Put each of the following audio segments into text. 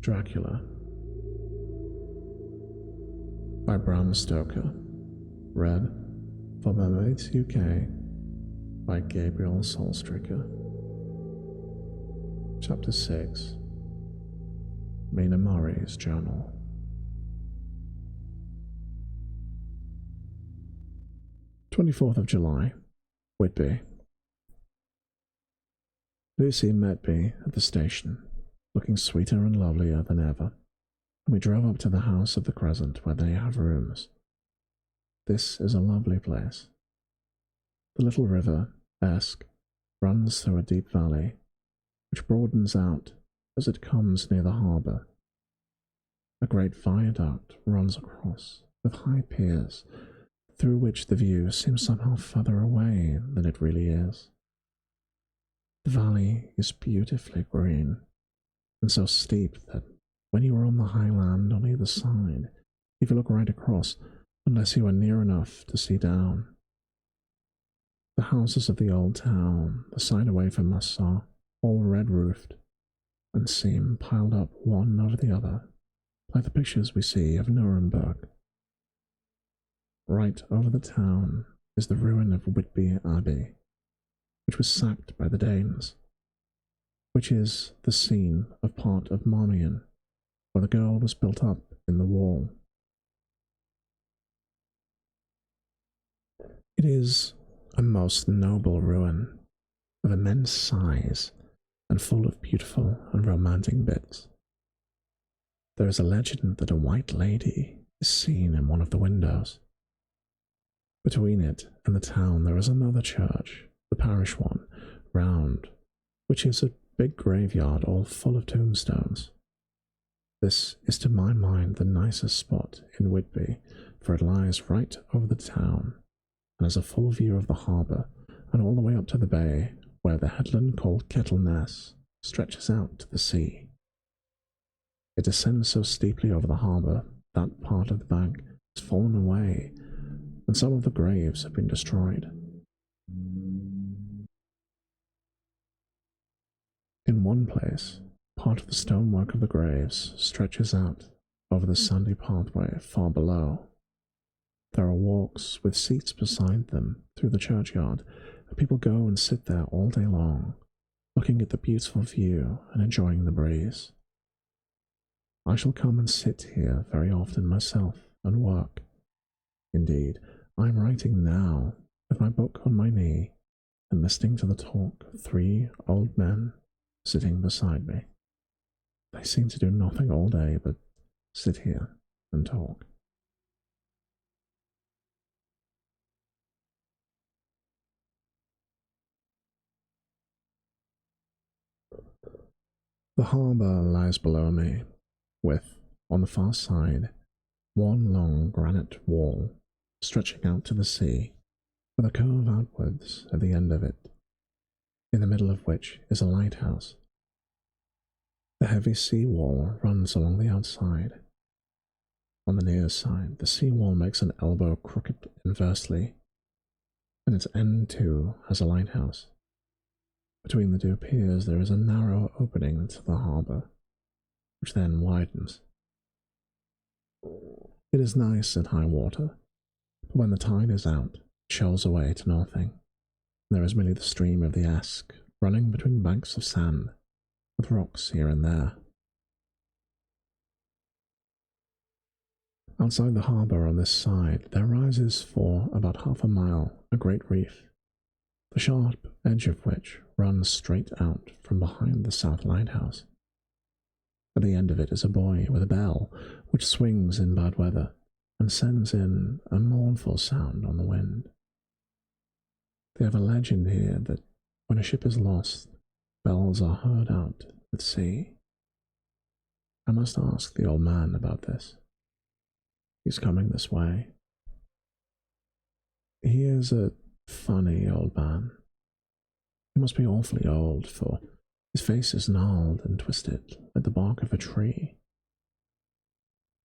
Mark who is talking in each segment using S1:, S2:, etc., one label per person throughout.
S1: Dracula by Bram Stoker. Read for Mermaids UK by Gabriel Solstricker. Chapter 6. Mina Murray's Journal. 24th of July, Whitby. Lucy met me at the station, looking sweeter and lovelier than ever, and we drove up to the house of the Crescent where they have rooms. This is a lovely place. The little river, Esk, runs through a deep valley, which broadens out as it comes near the harbour. A great viaduct runs across, with high piers, through which the view seems somehow further away than it really is. The valley is beautifully green, and so steep that when you are on the high land on either side, if you look right across, unless you are near enough to see down. The houses of the old town, the side away from us, are all red-roofed, and seem piled up one over the other, like the pictures we see of Nuremberg. Right over the town is the ruin of Whitby Abbey, which was sacked by the Danes, which is the scene of part of Marmion, where the girl was built up in the wall. It is a most noble ruin, of immense size, and full of beautiful and romantic bits. There is a legend that a white lady is seen in one of the windows. Between it and the town there is another church, the parish one, round, which is a big graveyard all full of tombstones. This is to my mind the nicest spot in Whitby, for it lies right over the town, and has a full view of the harbour, and all the way up to the bay, where the headland called Kettleness stretches out to the sea. It descends so steeply over the harbour that part of the bank has fallen away, and some of the graves have been destroyed. In one place, part of the stonework of the graves stretches out over the sandy pathway far below. There are walks with seats beside them through the churchyard, and people go and sit there all day long, looking at the beautiful view and enjoying the breeze. I shall come and sit here very often myself and work. Indeed, I am writing now, with my book on my knee, and listening to the talk of 3 old men sitting beside me. They seem to do nothing all day but sit here and talk. The harbour lies below me, with, on the far side, one long granite wall stretching out to the sea, with a curve outwards at the end of it, in the middle of which is a lighthouse. The heavy sea wall runs along the outside. On the near side, the sea wall makes an elbow crooked inversely, and its end too has a lighthouse. Between the 2 piers there is a narrow opening into the harbour, which then widens. It is nice at high water, but when the tide is out, it shoals away to nothing. There is merely the stream of the Esk, running between banks of sand, with rocks here and there. Outside the harbour on this side, there rises for about half a mile a great reef, the sharp edge of which runs straight out from behind the south lighthouse. At the end of it is a buoy with a bell, which swings in bad weather, and sends in a mournful sound on the wind. They have a legend here that when a ship is lost, bells are heard out at sea. I must ask the old man about this. He's coming this way. He is a funny old man. He must be awfully old, for his face is gnarled and twisted like the bark of a tree.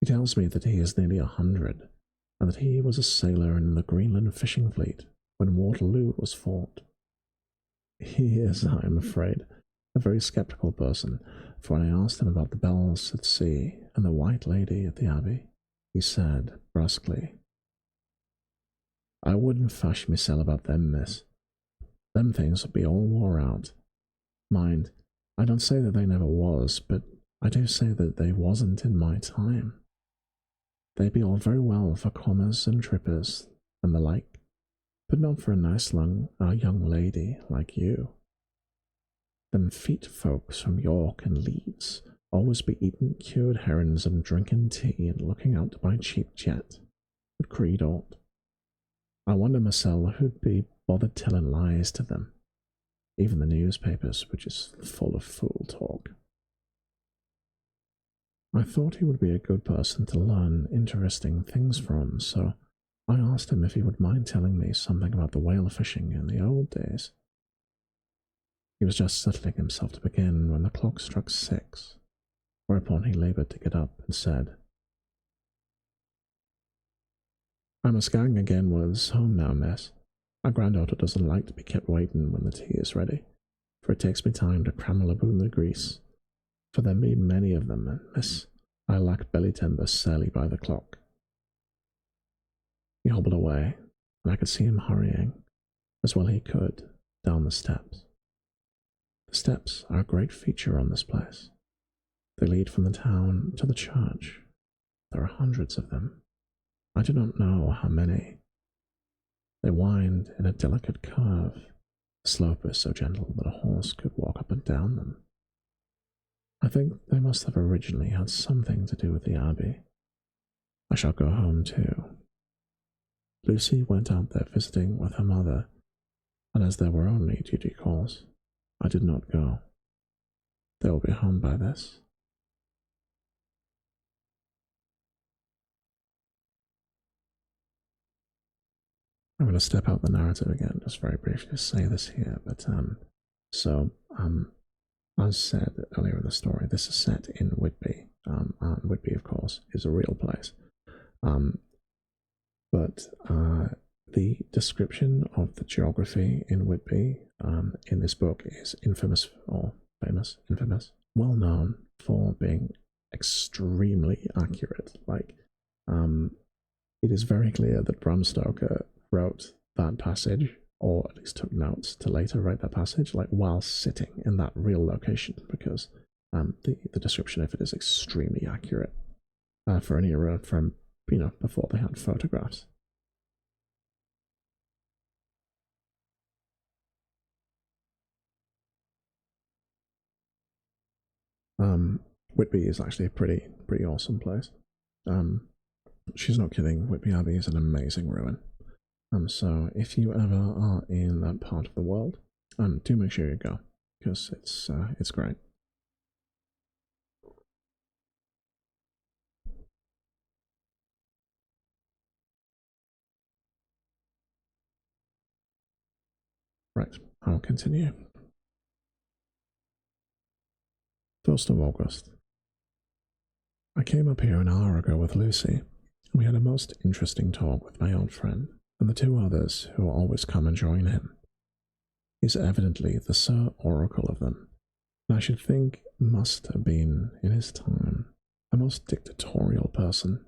S1: He tells me that he is nearly 100, and that he was a sailor in the Greenland fishing fleet when Waterloo was fought. He is, I am afraid, a very sceptical person, for when I asked him about the bells at sea and the White Lady at the Abbey, he said brusquely, "I wouldn't fash mysel about them, miss. Them things would be all wore out. Mind, I don't say that they never was, but I do say that they wasn't in my time. They be all very well for comers and trippers and the like, but not for a nice young lady like you. Them feet folks from York and Leeds always be eating cured herrings and drinking tea and looking out to buy cheap jet. But creed ought. I wonder mysel who'd be bothered telling lies to them. Even the newspapers, which is full of fool talk." I thought he would be a good person to learn interesting things from, so I asked him if he would mind telling me something about the whale fishing in the old days. He was just settling himself to begin when the clock struck 6, whereupon he laboured to get up and said, "I'm a gang again was home now, miss. My granddaughter doesn't like to be kept waiting when the tea is ready, for it takes me time to crammel aboon the grease. For there be many of them, and miss, I lack belly timber sadly by the clock." He hobbled away, and I could see him hurrying, as well he could, down the steps. The steps are a great feature on this place. They lead from the town to the church. There are hundreds of them. I do not know how many. They wind in a delicate curve. The slope is so gentle that a horse could walk up and down them. I think they must have originally had something to do with the Abbey. I shall go home too. Lucy went out there visiting with her mother, and as there were only duty calls, I did not go. They will be home by this. I'm going to step out the narrative again, just very briefly to say this here, but as said earlier in the story, this is set in Whitby. Whitby, of course, is a real place. But the description of the geography in Whitby in this book is infamous, well known for being extremely accurate. It is very clear that Bram Stoker wrote that passage, or at least took notes to later write that passage, while sitting in that real location, because the description of it is extremely accurate for an era from before they had photographs. Whitby is actually a pretty awesome place. She's not kidding. Whitby Abbey is an amazing ruin. So if you ever are in that part of the world, do make sure you go, because it's great. Right, I'll continue. 1st of August. I came up here an hour ago with Lucy, and we had a most interesting talk with my old friend and the 2 others who always come and join him. He's evidently the Sir Oracle of them, and I should think must have been, in his time, a most dictatorial person.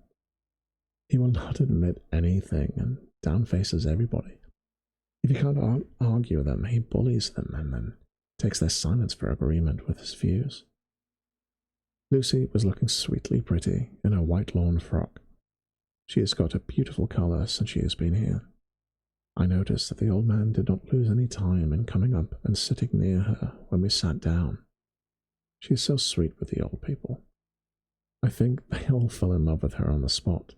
S1: He will not admit anything and downfaces everybody. If you can't argue them, he bullies them and then takes their silence for agreement with his views. Lucy was looking sweetly pretty in her white lawn frock. She has got a beautiful colour since she has been here. I noticed that the old man did not lose any time in coming up and sitting near her when we sat down. She is so sweet with the old people. I think they all fell in love with her on the spot.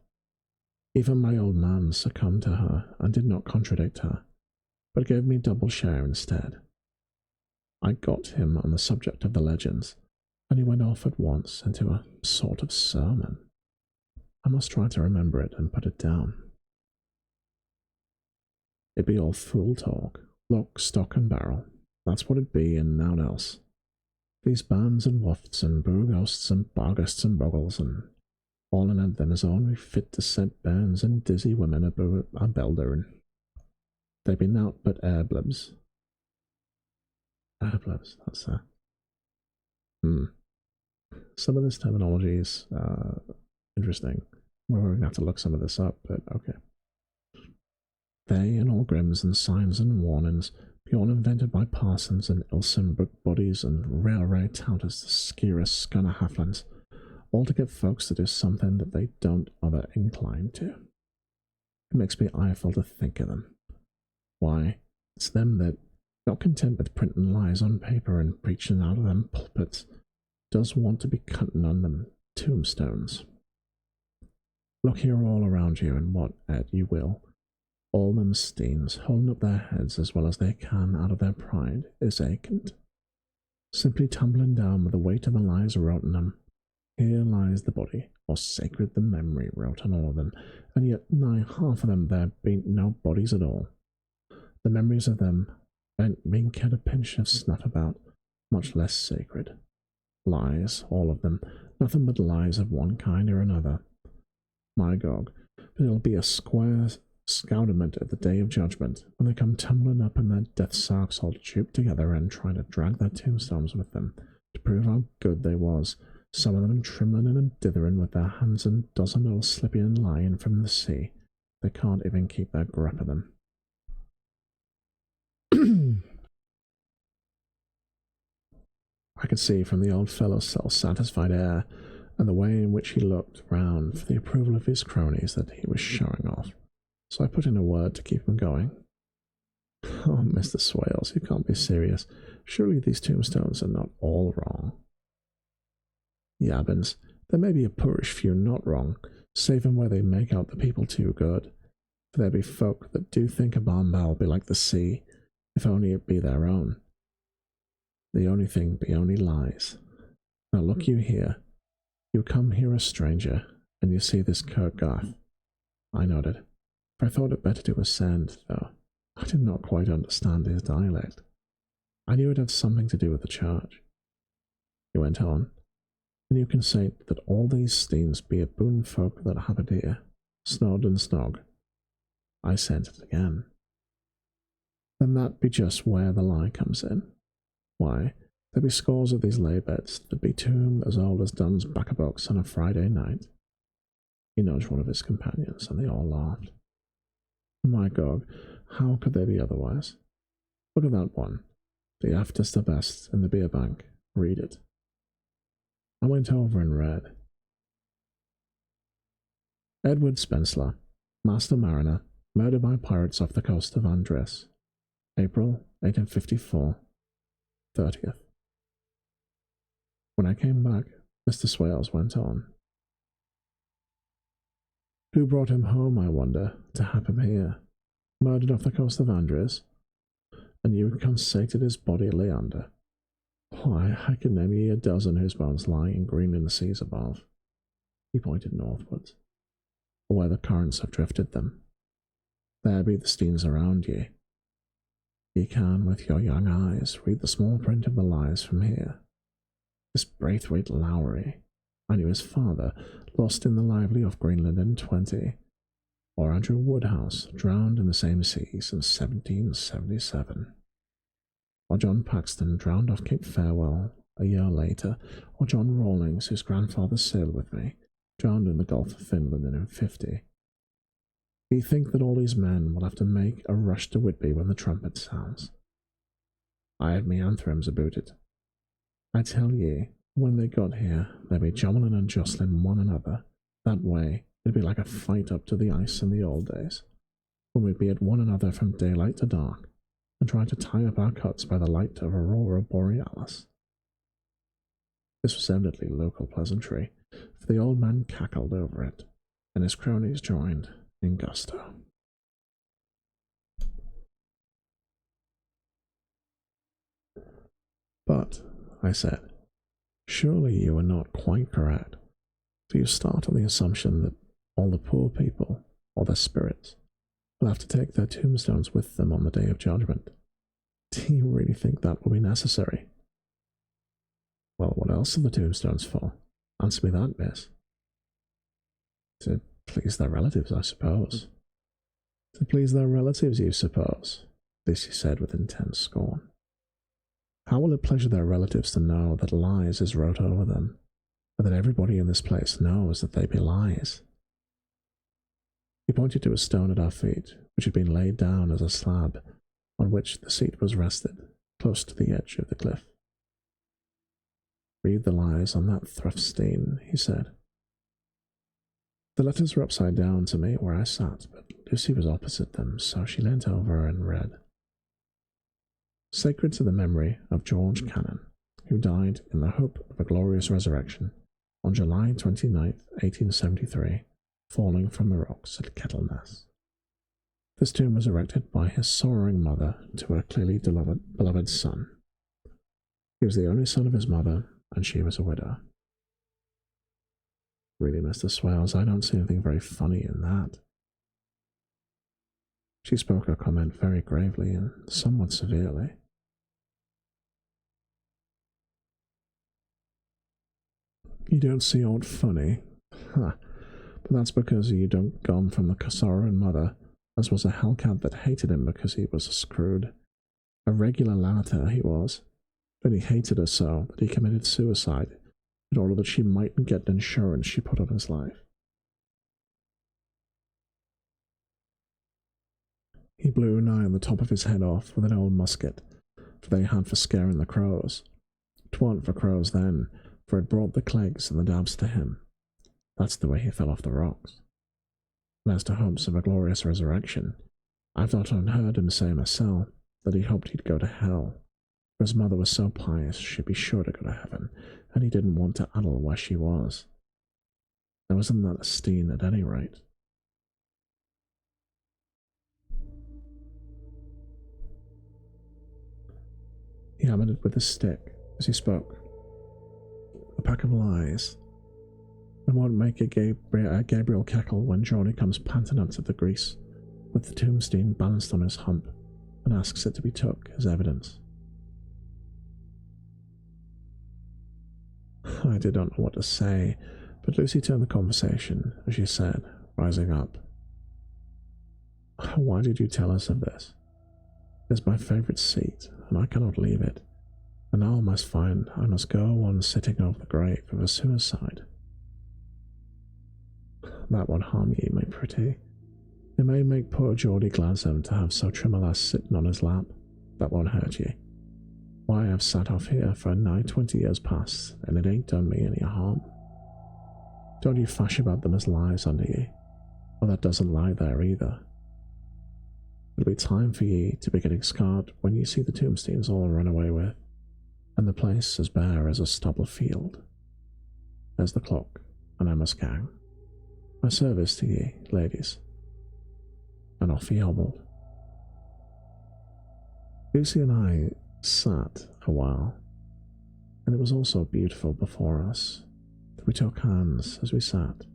S1: Even my old man succumbed to her and did not contradict her, but gave me double share instead. I got him on the subject of the legends, and he went off at once into a sort of sermon. I must try to remember it and put it down. It be all fool talk, lock, stock and barrel. That's what it be and nowt else. These bands and wafts and burghosts and barghosts and boggles and all in them is only fit to set bairns and dizzy women a belderin. They be nowt but airblibs. Airblibs, that's Some of this terminology is interesting. We're going to have to look some of this up, but okay. They and all grims and signs and warnings, beyond invented by parsons and Ilsen book bodies and railway touters to scare us scunner halflings, all to get folks to do something that they don't other inclined to. It makes me eyeful to think of them. Why, it's them that, not content with printing lies on paper and preaching out of them pulpits, does want to be cutting on them tombstones. Look here all around you, and what at you will. All them steens, holding up their heads as well as they can out of their pride, is vacant. Simply tumbling down with the weight of the lies wrote in them. Here lies the body, or sacred the memory wrote on all of them, and yet nigh half of them there be no bodies at all. The memories of them ain't being kept a pinch of snuff about, much less sacred. Lies, all of them, nothing but lies of one kind or another. My gog, but it'll be a square scoundrement at the day of judgment, when they come tumbling up in their death sarks all trooped together and trying to drag their tombstones with them, to prove how good they was, some of them trimlin' and dithering with their hands and dozen all slipping and lying from the sea. They can't even keep their grip of them. I could see from the old fellow's self-satisfied air and the way in which he looked round for the approval of his cronies that he was showing off, so I put in a word to keep him going. Oh, Mr. Swales, you can't be serious. Surely these tombstones are not all wrong. Yabbins, there may be a poorish few not wrong, saving where they make out the people too good. For there be folk that do think a barn bowl be like the sea, if only it be their own. The only thing be only lies. Now look you here. You come here a stranger, and you see this Kirk Garth. I nodded, for I thought it better to ascend, though I did not quite understand his dialect. I knew it had something to do with the church. He went on, and you can say that all these steens be a boon folk that have a dear, snod and snog. I sent it again. Then that be just where the lie comes in. Why, there be scores of these lay beds that be tombed as old as Dunn's back-a-box on a Friday night. He nudged one of his companions, and they all laughed. My God, how could they be otherwise? Look at that one, the aftest the best in the beer bank. Read it. I went over and read. Edward Spensler, Master Mariner, murdered by pirates off the coast of Andres. April 1854. 30th. When I came back, Mr. Swales went on. Who brought him home, I wonder, to have him here? Murdered off the coast of Andres? And you consated his body lay under? Why, I could name ye a dozen whose bones lie in green in the seas above. He pointed northwards, where the currents have drifted them. There be the steens around ye. Ye can, with your young eyes, read the small print of the lies from here. This Braithwaite Lowry, I knew his father, lost in the lively off Greenland in 20, or Andrew Woodhouse, drowned in the same seas in 1777, or John Paxton, drowned off Cape Farewell a year later, or John Rawlings, whose grandfather sailed with me, drowned in the Gulf of Finland in 50. Do you think that all these men will have to make a rush to Whitby when the trumpet sounds? I had me anthrems about it. I tell ye, when they got here, they'd be jummelin' and jostling one another. That way, it'd be like a fight up to the ice in the old days, when we'd be at one another from daylight to dark, and try to tie up our cuts by the light of Aurora Borealis. This was evidently local pleasantry, for the old man cackled over it, and his cronies joined in gusto. But, I said, surely you are not quite correct. Do you start on the assumption that all the poor people, or their spirits, will have to take their tombstones with them on the day of judgment? Do you really think that will be necessary? Well, what else are the tombstones for? Answer me that, miss. To please their relatives, I suppose. To please their relatives, you suppose? This he said with intense scorn. How will it pleasure their relatives to know that lies is wrote over them, and that everybody in this place knows that they be lies. He pointed to a stone at our feet, which had been laid down as a slab on which the seat was rested, close to the edge of the cliff. "Read the lies on that Thruftstein," he said. The letters were upside down to me where I sat, but Lucy was opposite them, so she leant over and read. "Sacred to the memory of George Cannon, who died in the hope of a glorious resurrection on July 29th, 1873, falling from the rocks at Kettleness. This tomb was erected by his sorrowing mother to her clearly beloved son. He was the only son of his mother, and she was a widow." "Really, Mr. Swales, I don't see anything very funny in that." She spoke her comment very gravely and somewhat severely. "You don't see aught funny? Ha! But that's because you don't come from the sorrowing mother, as was a hellcat that hated him because he was a screwed. A regular lanter he was, but he hated her so that he committed suicide in order that she mightn't get the insurance she put on his life. He blew nigh on the top of his head off with an old musket, for they had for scaring the crows. 'Twa'n't for crows then, for it brought the clegs and the dabs to him. That's the way he fell off the rocks. And as to hopes of a glorious resurrection, I've not unheard him say myself that he hoped he'd go to hell, for his mother was so pious she'd be sure to go to heaven, and he didn't want to addle where she was. There wasn't that a steen at any rate." He hammered it with his stick as he spoke. "A pack of lies. It won't make a Gabriel cackle when Johnny comes panting out of the grease, with the tombstone balanced on his hump, and asks it to be took as evidence." I did not know what to say, but Lucy turned the conversation as she said, rising up, "Why did you tell us of this? It is my favourite seat, and I cannot leave it, and now I must go on sitting over the grave of a suicide." "That won't harm ye, my pretty. It may make poor Geordie gladsome to have so trim a lass sitting on his lap. That won't hurt ye. Why, I've sat off here for nigh 20 years past, and it ain't done me any harm. Don't you fash about them as lies under ye, or that doesn't lie there either. It'll be time for ye to be getting scarred when ye see the tombstones all run away with, and the place as bare as a stubble field. There's the clock, and I must gang. My service to ye, ladies." And off he hobbled. Lucy and I sat a while, and it was also beautiful before us that we took hands as we sat,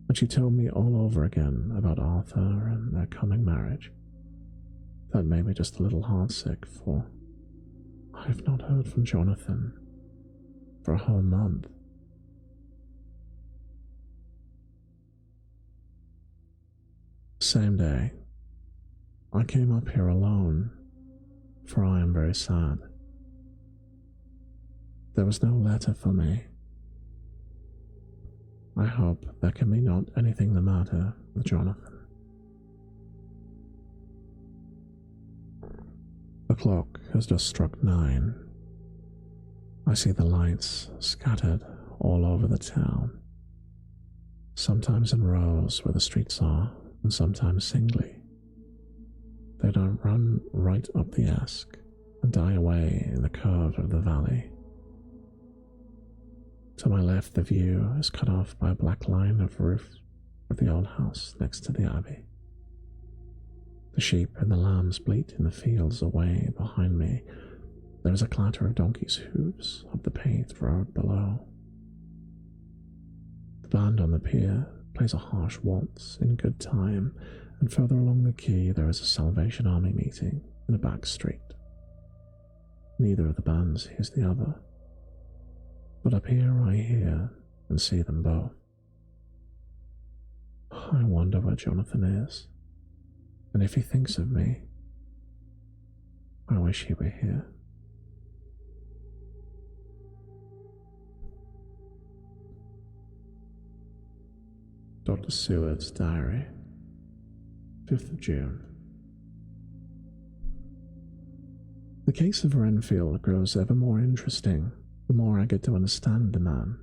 S1: and she told me all over again about Arthur and their coming marriage. That made me just a little heartsick, for I have not heard from Jonathan for a whole month. Same day, I came up here alone, for I am very sad. There was no letter for me. I hope there can be not anything the matter with Jonathan. The clock has just struck 9. I see the lights scattered all over the town, sometimes in rows where the streets are, and sometimes singly. They don't run right up the Esk and die away in the curve of the valley. To my left, the view is cut off by a black line of roof of the old house next to the abbey. The sheep and the lambs bleat in the fields away behind me. There is a clatter of donkeys' hooves up the paved road below. The band on the pier plays a harsh waltz in good time, and further along the quay there is a Salvation Army meeting in a back street. Neither of the bands hears the other, but up here I hear and see them both. I wonder where Jonathan is, and if he thinks of me. I wish he were here. Dr. Seward's diary. 5th of June. The case of Renfield grows ever more interesting the more I get to understand the man.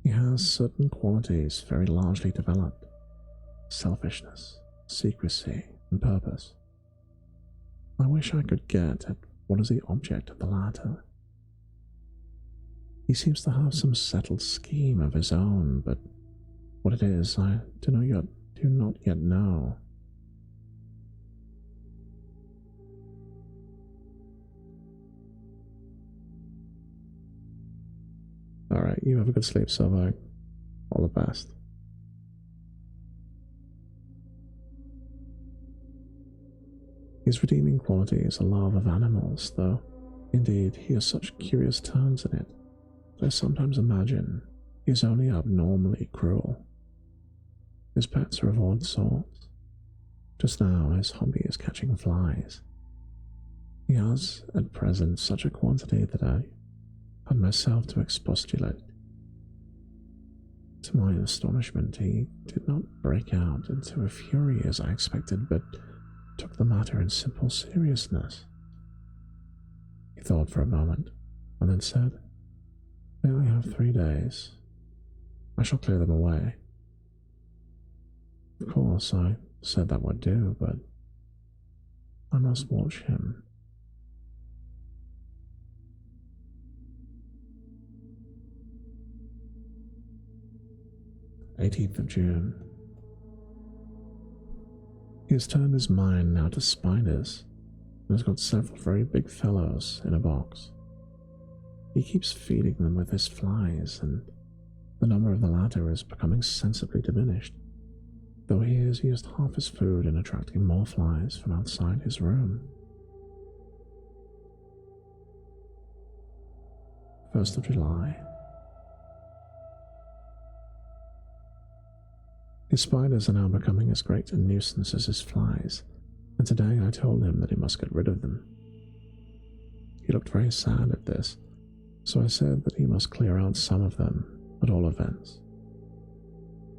S1: He has certain qualities very largely developed: selfishness, secrecy, and purpose. I wish I could get at what is the object of the latter. He seems to have some settled scheme of his own, but what it is I do not yet know. Alright, you have a good sleep, Silver. All the best. His redeeming quality is a love of animals, though indeed he has such curious turns in it that I sometimes imagine he is only abnormally cruel. His pets are of odd sorts. Just now his hobby is catching flies. He has at present such a quantity that I had myself to expostulate. To my astonishment, he did not break out into a fury as I expected, but took the matter in simple seriousness. He thought for a moment, and then said, "May I have 3 days? I shall clear them away." Of course, I said that would do, but I must watch him. "18th of June. He has turned his mind now to spiders and has got several very big fellows in a box. He keeps feeding them with his flies, and the number of the latter is becoming sensibly diminished, though he has used half his food in attracting more flies from outside his room. 1st of July. His spiders are now becoming as great a nuisance as his flies, and today I told him that he must get rid of them. He looked very sad at this, so I said that he must clear out some of them, at all events.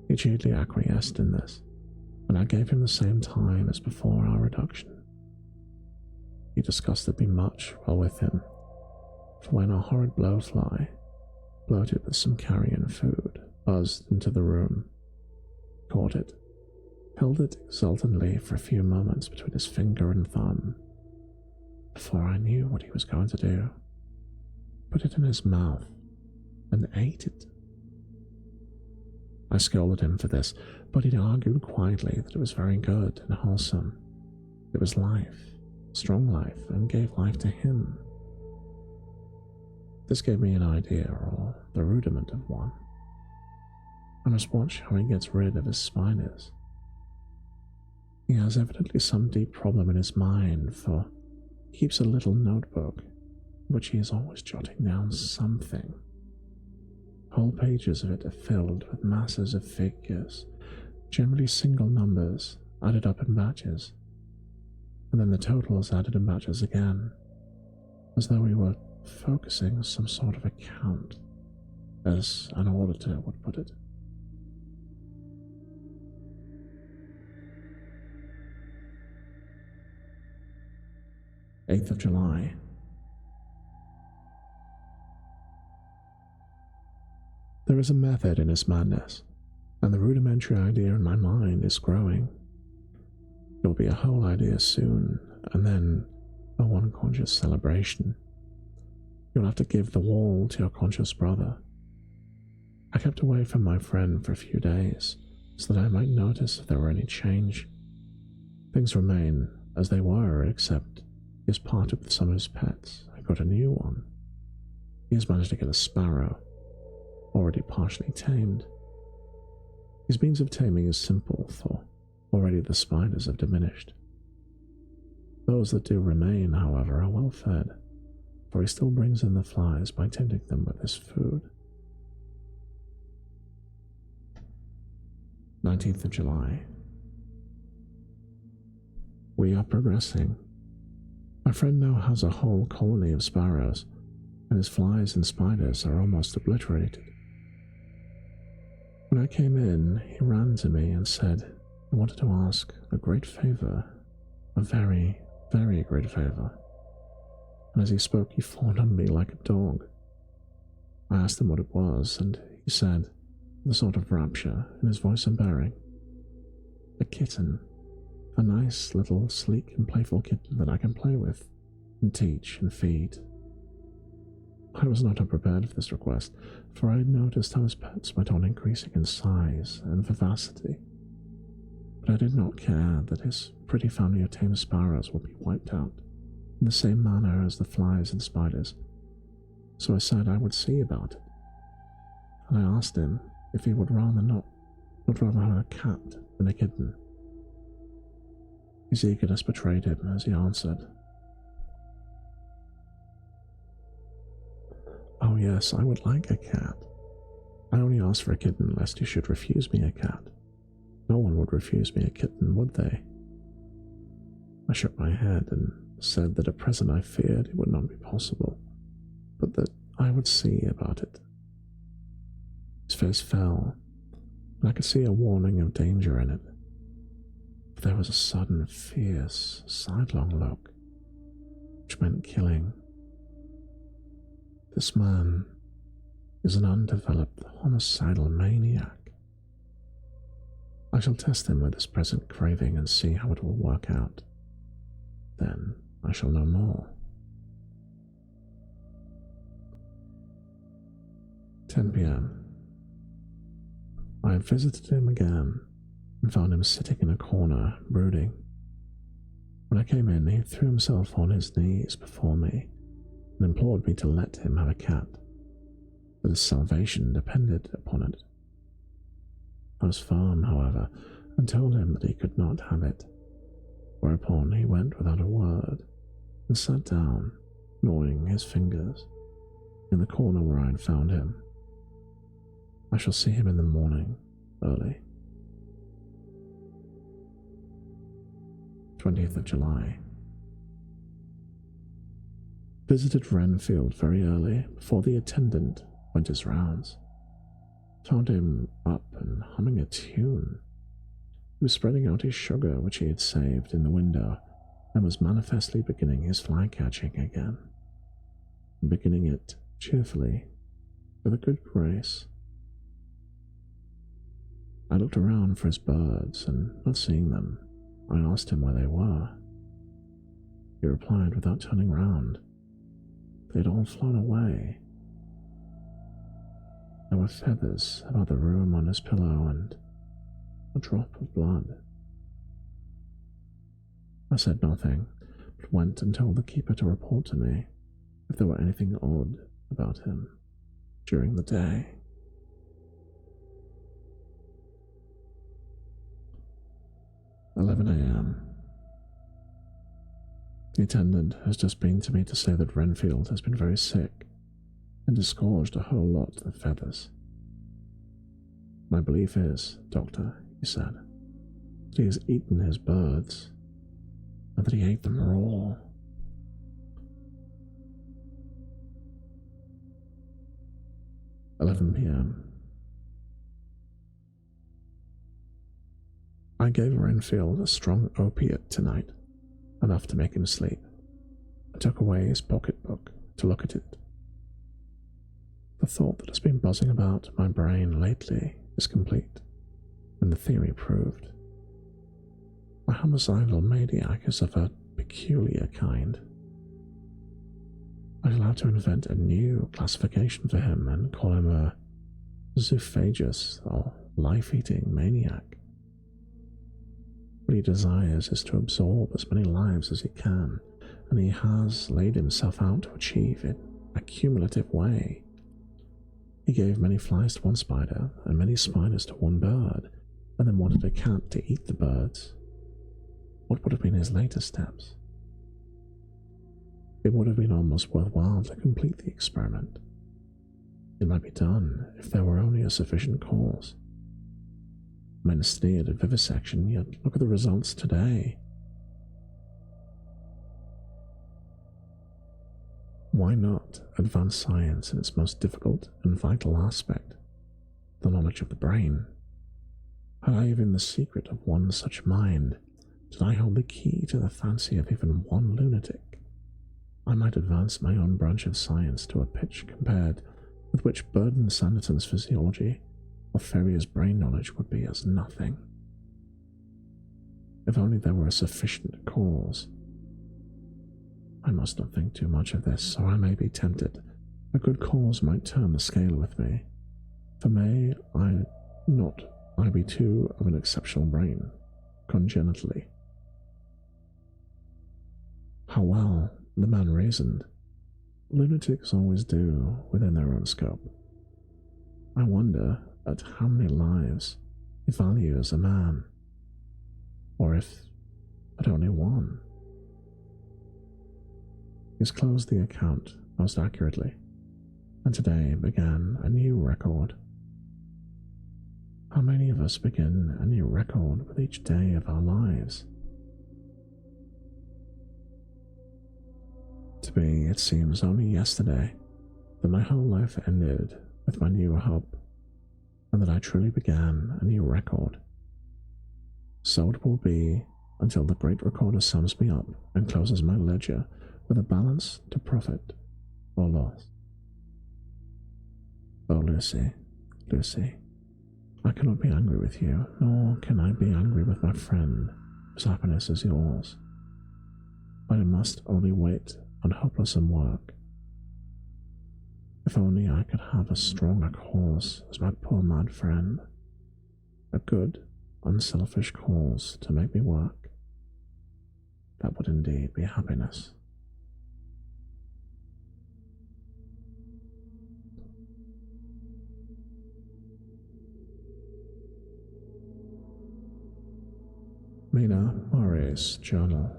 S1: He cheerfully acquiesced in this, and I gave him the same time as before our reduction. He disgusted me much while with him, for when a horrid blowfly, bloated with some carrion food, buzzed into the room, caught it, held it exultantly for a few moments between his finger and thumb, before I knew what he was going to do, put it in his mouth, and ate it. I scolded him for this, but he argued quietly that it was very good and wholesome. It was life, strong life, and gave life to him. This gave me an idea, or the rudiment of one. I must watch how he gets rid of his spiders. He has evidently some deep problem in his mind, for he keeps a little notebook in which he is always jotting down something. Whole pages of it are filled with masses of figures, generally single numbers, added up in batches, and then the total is added in batches again, as though he were focusing some sort of account, as an auditor would put it. "8th of July. There is a method in his madness, and the rudimentary idea in my mind is growing. It will be a whole idea soon, and then a one conscious celebration. You'll have to give the wall to your conscious brother. I kept away from my friend for a few days, so that I might notice if there were any change. Things remain as they were, except he has parted with some of his pets and got a new one. He has managed to get a sparrow, already partially tamed. His means of taming is simple, for already the spiders have diminished. Those that do remain, however, are well fed, for he still brings in the flies by tempting them with his food. 19th of July. We are progressing. My friend now has a whole colony of sparrows, and his flies and spiders are almost obliterated. When I came in, he ran to me and said he wanted to ask a great favor, a very, very great favor. And as he spoke, he fawned on me like a dog. I asked him what it was, and he said, with a sort of rapture in his voice and bearing, a kitten, a nice little sleek and playful kitten that I can play with and teach and feed. I was not unprepared for this request, for I had noticed how his pets went on increasing in size and vivacity. But I did not care that his pretty family of tame sparrows would be wiped out in the same manner as the flies and spiders, so I said I would see about it. And I asked him if he would rather have a cat than a kitten. His eagerness betrayed him as he answered, "Oh yes, I would like a cat. I only asked for a kitten lest you should refuse me a cat. No one would refuse me a kitten, would they?" I shook my head and said that at present I feared it would not be possible, but that I would see about it. His face fell, and I could see a warning of danger in it. But there was a sudden, fierce, sidelong look, which meant killing. This man is an undeveloped homicidal maniac. I shall test him with his present craving and see how it will work out. Then I shall know more. 10 p.m. I had visited him again and found him sitting in a corner, brooding. When I came in, he threw himself on his knees before me and implored me to let him have a cat, that his salvation depended upon it. I was firm, however, and told him that he could not have it, whereupon he went without a word and sat down, gnawing his fingers, in the corner where I had found him. I shall see him in the morning, early. 20th of July. Visited Renfield very early, before the attendant went his rounds. Found him up and humming a tune. He was spreading out his sugar, which he had saved, in the window, and was manifestly beginning his fly-catching again. And beginning it cheerfully, with a good grace. I looked around for his birds, and not seeing them, I asked him where they were. He replied without turning round. They had all flown away. There were feathers about the room on his pillow and a drop of blood. I said nothing, but went and told the keeper to report to me if there were anything odd about him during the day. 11 a.m. The attendant has just been to me to say that Renfield has been very sick and disgorged a whole lot of feathers. My belief is, doctor, he said, that he has eaten his birds, and that he ate them raw. "11 p.m. I gave Renfield a strong opiate tonight, enough to make him sleep. I took away his pocketbook to look at it. The thought that has been buzzing about my brain lately is complete, and the theory proved. My homicidal maniac is of a peculiar kind. I shall have to invent a new classification for him and call him a zoophagous or life-eating maniac. What he desires is to absorb as many lives as he can, and he has laid himself out to achieve in a cumulative way. He gave many flies to one spider and many spiders to one bird, and then wanted a cat to eat the birds. What would have been his later steps? It would have been almost worthwhile to complete the experiment. It might be done if there were only a sufficient cause. Men sneered at vivisection, yet look at the results today. Why not advance science in its most difficult and vital aspect, the knowledge of the brain. Had I even the secret of one such mind? Did I hold the key to the fancy of even one lunatic? I might advance my own branch of science to a pitch compared with which Burden Sanditon's physiology or Ferrier's brain knowledge would be as nothing. If only there were a sufficient cause. I must not think too much of this, or I may be tempted. A good cause might turn the scale with me. For may I be too of an exceptional brain, congenitally. How well the man reasoned. Lunatics always do within their own scope. I wonder at how many lives he values a man, or if at only one. He's closed the account most accurately, and today began a new record. How many of us begin a new record with each day of our lives? To me, it seems only yesterday that my whole life ended with my new hope, and that I truly began a new record. So it will be until the great recorder sums me up and closes my ledger with a balance to profit or loss. Oh, Lucy, Lucy, I cannot be angry with you, nor can I be angry with my friend, whose happiness is yours. But I must only wait on hopeless and work. If only I could have as strong a cause as my poor mad friend, a good, unselfish cause to make me work, that would indeed be happiness. Mina Murray's Journal.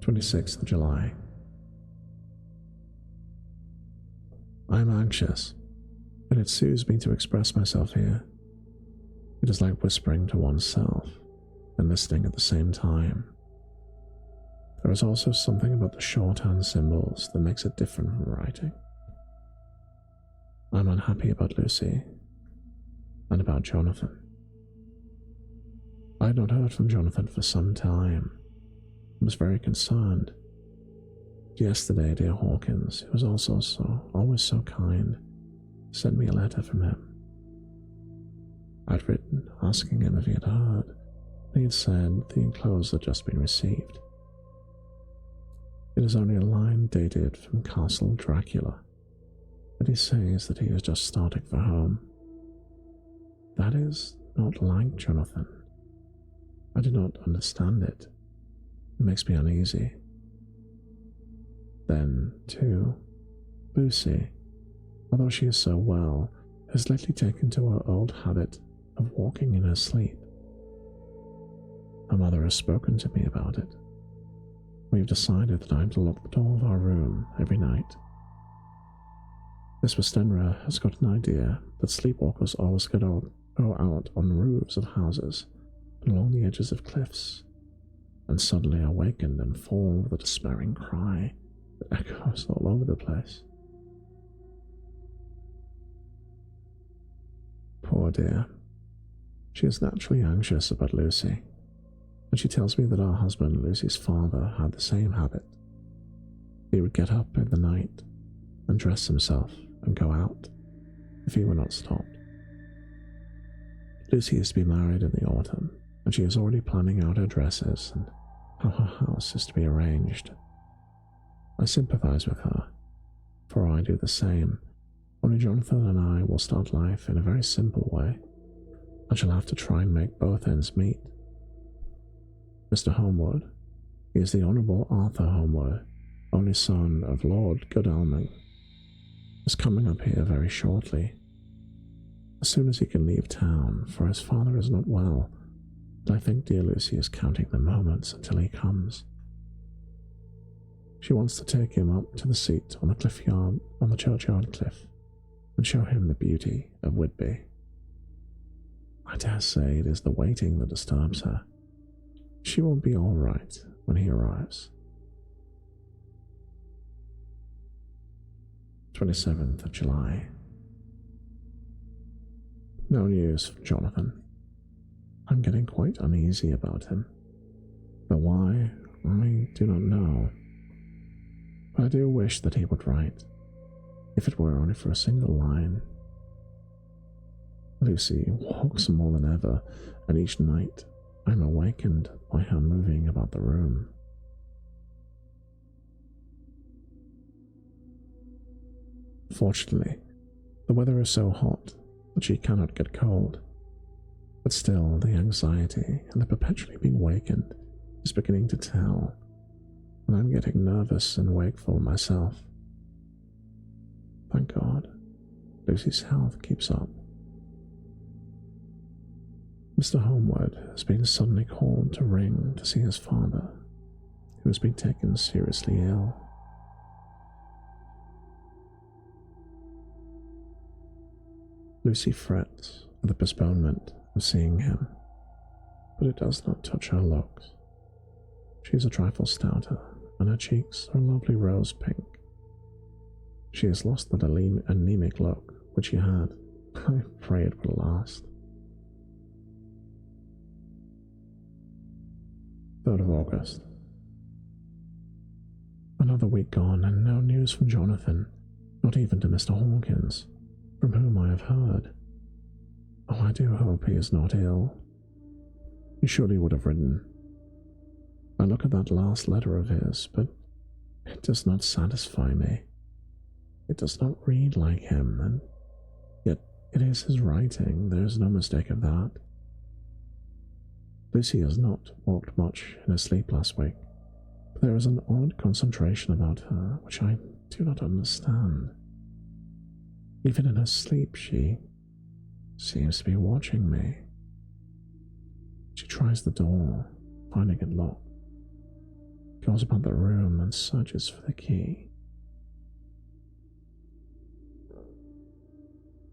S1: 26th of July. I am anxious, and it soothes me to express myself here. It is like whispering to oneself and listening at the same time. There is also something about the shorthand symbols that makes it different from writing. I am unhappy about Lucy and about Jonathan. I had not heard from Jonathan for some time. I was very concerned. Yesterday, dear Hawkins, who was also always so kind, sent me a letter from him. I'd written asking him if he had heard, and he had said the enclosed had just been received. It is only a line dated from Castle Dracula, and he says that he is just starting for home. That is not like Jonathan. I do not understand it. It makes me uneasy. Then, too, Lucy, although she is so well, has lately taken to her old habit of walking in her sleep. Her mother has spoken to me about it. We have decided that I am to lock the door of our room every night. Miss Westenra has got an idea that sleepwalkers always go out on roofs of houses and along the edges of cliffs, and suddenly awakened and fall with a despairing cry that echoes all over the place. Poor dear. She is naturally anxious about Lucy, and she tells me that her husband, Lucy's father, had the same habit. He would get up in the night and dress himself and go out if he were not stopped. Lucy is to be married in the autumn, and she is already planning out her dresses and how her house is to be arranged. I sympathize with her, for I do the same, only Jonathan and I will start life in a very simple way. I shall have to try and make both ends meet. Mr. Holmwood, he is the Honourable Arthur Holmwood, only son of Lord Godalming, is coming up here very shortly, as soon as he can leave town, for his father is not well, and I think dear Lucy is counting the moments until he comes. She wants to take him up to the seat on the churchyard cliff, and show him the beauty of Whitby. I dare say it is the waiting that disturbs her. She will be all right when he arrives. 27th of July. No news from Jonathan. I'm getting quite uneasy about him. But why, I do not know. But I do wish that he would write, if it were only for a single line. Lucy walks more than ever, and each night I am awakened by her moving about the room. Fortunately, the weather is so hot that she cannot get cold, but still the anxiety and the perpetually being wakened is beginning to tell, and I'm getting nervous and wakeful myself. Thank God, Lucy's health keeps up. Mr. Homewood has been suddenly called to ring to see his father, who has been taken seriously ill. Lucy frets at the postponement of seeing him, but it does not touch her looks. She is a trifle stouter, and her cheeks are a lovely rose pink. She has lost that anemic look which she had. I pray it will last. 3rd of August. Another week gone, and no news from Jonathan, not even to Mr. Hawkins, from whom I have heard. Oh, I do hope he is not ill. He surely would have written. I look at that last letter of his, but it does not satisfy me. It does not read like him, and yet it is his writing. There is no mistake of that. Lucy has not walked much in her sleep last week, but there is an odd concentration about her which I do not understand. Even in her sleep, she seems to be watching me. She tries the door, finding it locked, goes about the room and searches for the key.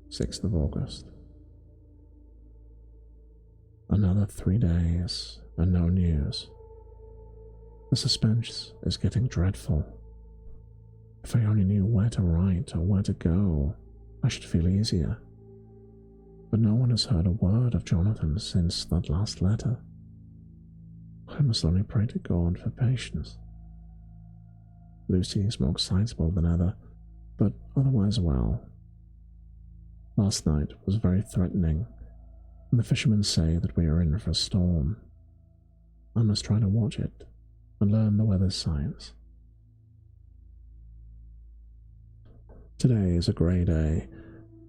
S1: 6th of August. Another 3 days and no news. The suspense is getting dreadful. If I only knew where to write or where to go, I should feel easier. But no one has heard a word of Jonathan since that last letter. I must only pray to God for patience. Lucy is more excitable than ever, but otherwise well. Last night was very threatening, and the fishermen say that we are in for a storm. I must try to watch it and learn the weather signs. Today is a grey day,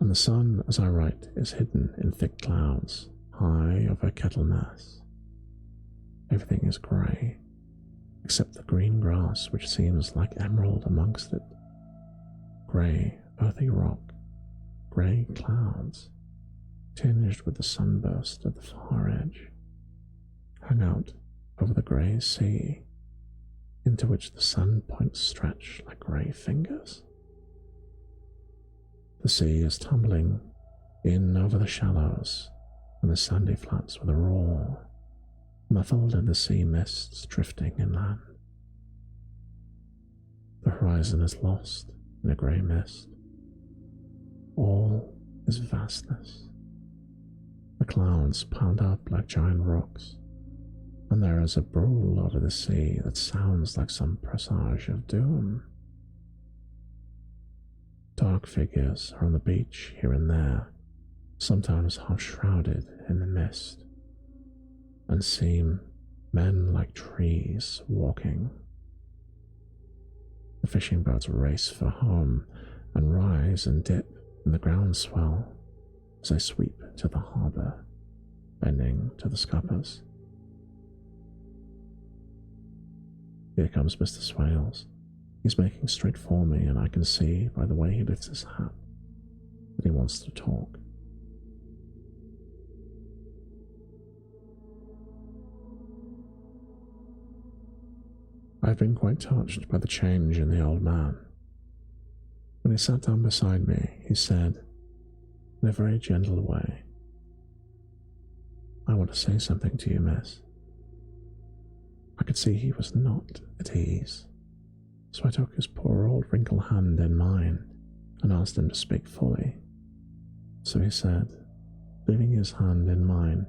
S1: and the sun, as I write, is hidden in thick clouds high over Kettleness. Everything is grey, except the green grass which seems like emerald amongst it. Grey, earthy rock, grey clouds, tinged with the sunburst at the far edge, hang out over the grey sea, into which the sun points stretch like grey fingers. The sea is tumbling in over the shallows and the sandy flats with a roar, muffled in the sea mists drifting inland. The horizon is lost in a grey mist. All is vastness. The clouds piled up like giant rocks, and there is a brool over the sea that sounds like some presage of doom. Dark figures are on the beach here and there, sometimes half shrouded in the mist, and seem men like trees walking. The fishing boats race for home and rise and dip in the groundswell as they sweep to the harbour, bending to the scuppers. Here comes Mr. Swales. He's making straight for me, and I can see by the way he lifts his hat that he wants to talk. I've been quite touched by the change in the old man. When he sat down beside me, he said, in a very gentle way, "I want to say something to you, miss." I could see he was not at ease, so I took his poor old wrinkled hand in mine and asked him to speak fully. So he said, leaving his hand in mine,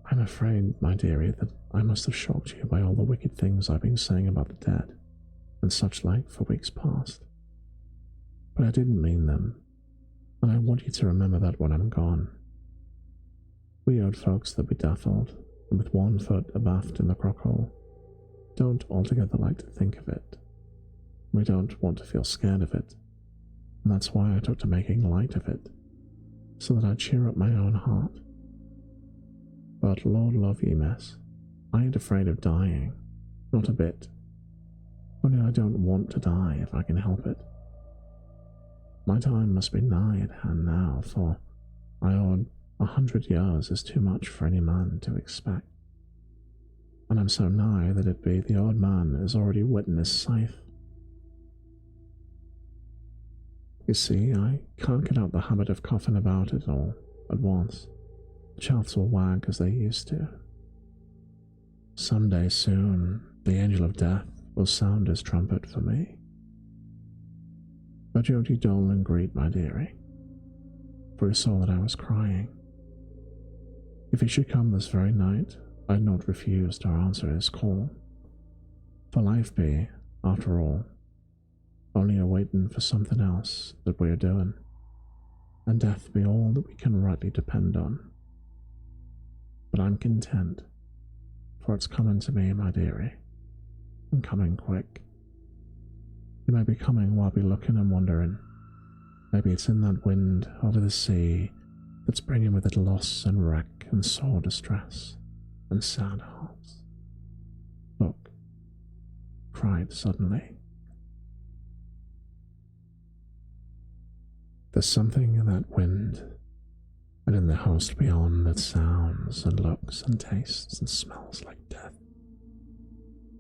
S1: "I'm afraid, my dearie, that I must have shocked you by all the wicked things I've been saying about the dead and such like for weeks past. But I didn't mean them, and I want you to remember that when I'm gone. We old folks that bedaffled, and with one foot abaft in the crockhole, don't altogether like to think of it. We don't want to feel scared of it, and that's why I took to making light of it, so that I'd cheer up my own heart. But Lord love ye, miss, I ain't afraid of dying, not a bit. Only I don't want to die if I can help it. My time must be nigh at hand now, for I own 100 years is too much for any man to expect. And I'm so nigh that it be the old man is already whetting his scythe. You see, I can't get out the habit of coughing about it all at once. The chaffs will wag as they used to. Some day soon, the angel of death will sound his trumpet for me. But don't you dole and greet, my dearie, for he saw that I was crying. If he should come this very night, I'd not refuse to answer his call. For life be, after all, only a waiting for something else that we are doing, and death be all that we can rightly depend on. But I'm content, for it's coming to me, my dearie, and coming quick. It may be coming while we looking and wondering. Maybe it's in that wind over the sea that's bringing with it loss and wreck and sore distress and sad hearts. Look, cried suddenly. There's something in that wind and in the host beyond that sounds and looks and tastes and smells like death.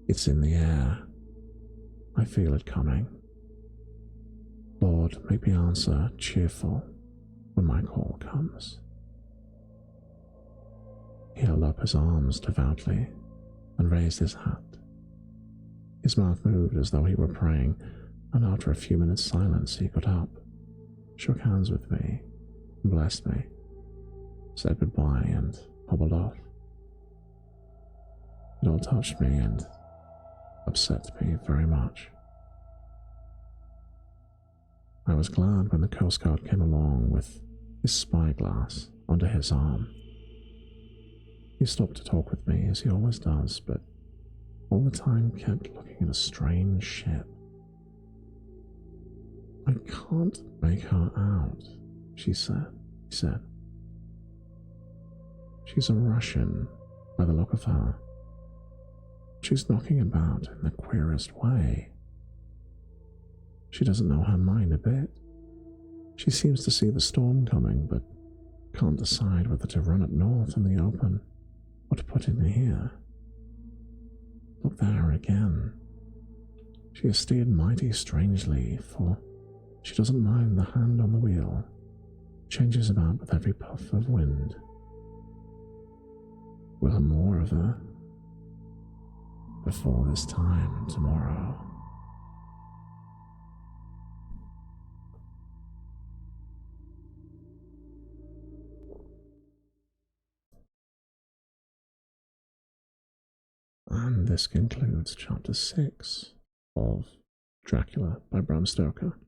S1: It's in the air. I feel it coming. Lord, make me answer cheerful when my call comes. He held up his arms devoutly and raised his hat. His mouth moved as though he were praying, and after a few minutes' silence he got up, shook hands with me, blessed me, said goodbye, and hobbled off. It all touched me and upset me very much. I was glad when the Coast Guard came along with his spyglass under his arm. He stopped to talk with me, as he always does, but all the time kept looking at a strange ship. I can't make her out, he said. She's a Russian, by the look of her. She's knocking about in the queerest way. She doesn't know her mind a bit. She seems to see the storm coming, but can't decide whether to run up north in the open or to put in here. Look there again. She has steered mighty strangely, for she doesn't mind the hand on the wheel, changes about with every puff of wind. We'll have more of her before this time tomorrow. And this concludes chapter 6 of Dracula by Bram Stoker.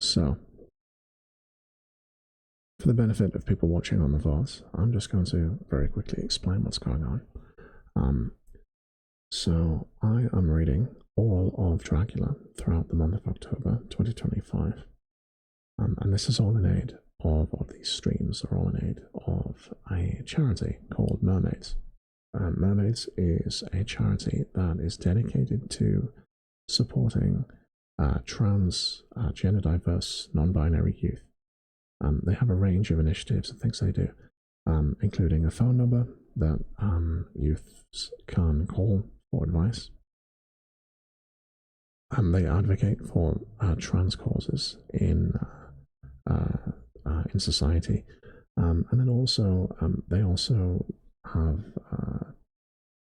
S1: So, for the benefit of people watching on the VODs, I'm just going to very quickly explain what's going on. So, I am reading all of Dracula throughout the month of October 2025. And this is all in aid of these streams are all in aid of a charity called Mermaids. Mermaids is a charity that is dedicated to supporting trans, gender diverse, non-binary youth. They have a range of initiatives and things they do, including a phone number that youths can call for advice. They advocate for trans causes in society, and then also they also have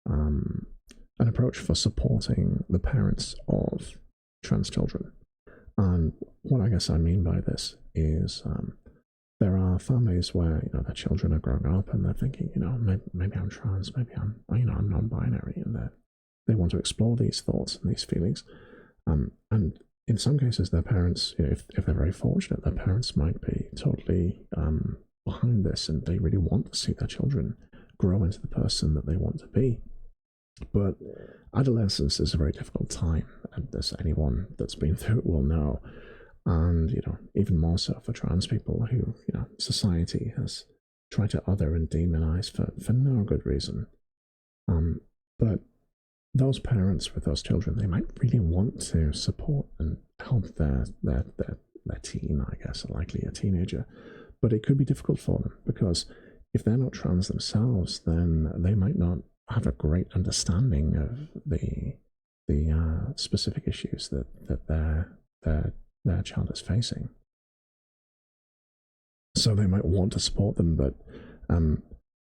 S1: an approach for supporting the parents of trans children. And what I guess I mean by this is there are families where their children are growing up and they're thinking, maybe I'm trans, maybe I'm non-binary, and they want to explore these thoughts and these feelings. And in some cases, their parents, if they're very fortunate, their parents might be totally behind this, and they really want to see their children grow into the person that they want to be. But adolescence is a very difficult time, and as anyone that's been through it will know. And even more so for trans people who society has tried to other and demonize for no good reason. But those parents with those children, they might really want to support and help their teen, I guess, likely a teenager. But it could be difficult for them because if they're not trans themselves, then they might not have a great understanding of the specific issues that their child is facing. So they might want to support them, but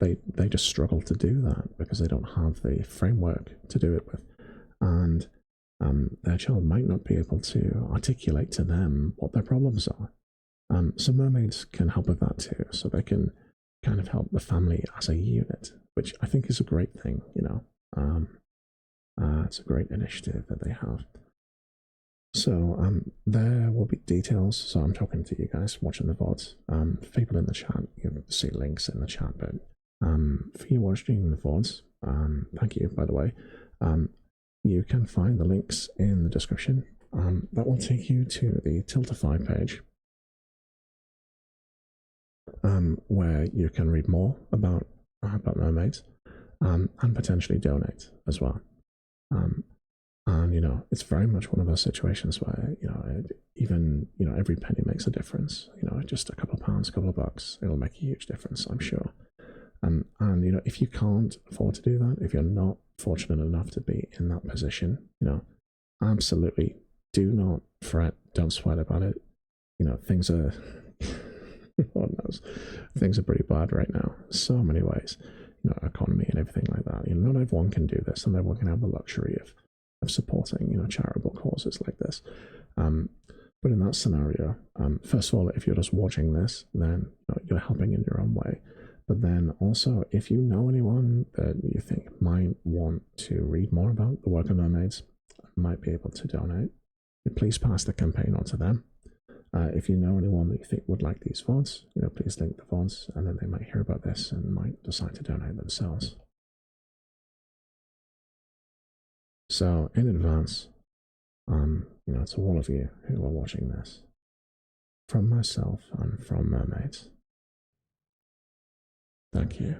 S1: they just struggle to do that because they don't have the framework to do it with. And their child might not be able to articulate to them what their problems are. So mermaids can help with that too. So they can kind of help the family as a unit, which I think is a great thing, it's a great initiative that they have. So there will be details. So I'm talking to you guys watching the VODs. For people in the chat, you see links in the chat. But for you watching the VODs, thank you, by the way. You can find the links in the description. That will take you to the Tiltify page, where you can read more about mermaids and potentially donate as well. And it's very much one of those situations where even every penny makes a difference. Just a couple of pounds, a couple of bucks, it'll make a huge difference, I'm sure. And if you can't afford to do that, if you're not fortunate enough to be in that position, absolutely do not fret, don't sweat about it. Things are Lord knows, things are pretty bad right now, so many ways. Economy and everything like that. Not everyone can do this, and everyone can have the luxury of supporting charitable causes like this. But in that scenario, first of all, if you're just watching this, then you're helping in your own way. But then also, if you know anyone that you think might want to read more about the work of mermaids, might be able to donate, please pass the campaign on to them. If you know anyone that you think would like these VODs, please link the VODs, and then they might hear about this and might decide to donate themselves. So in advance, to all of you who are watching this, from myself and from mermaids, thank you.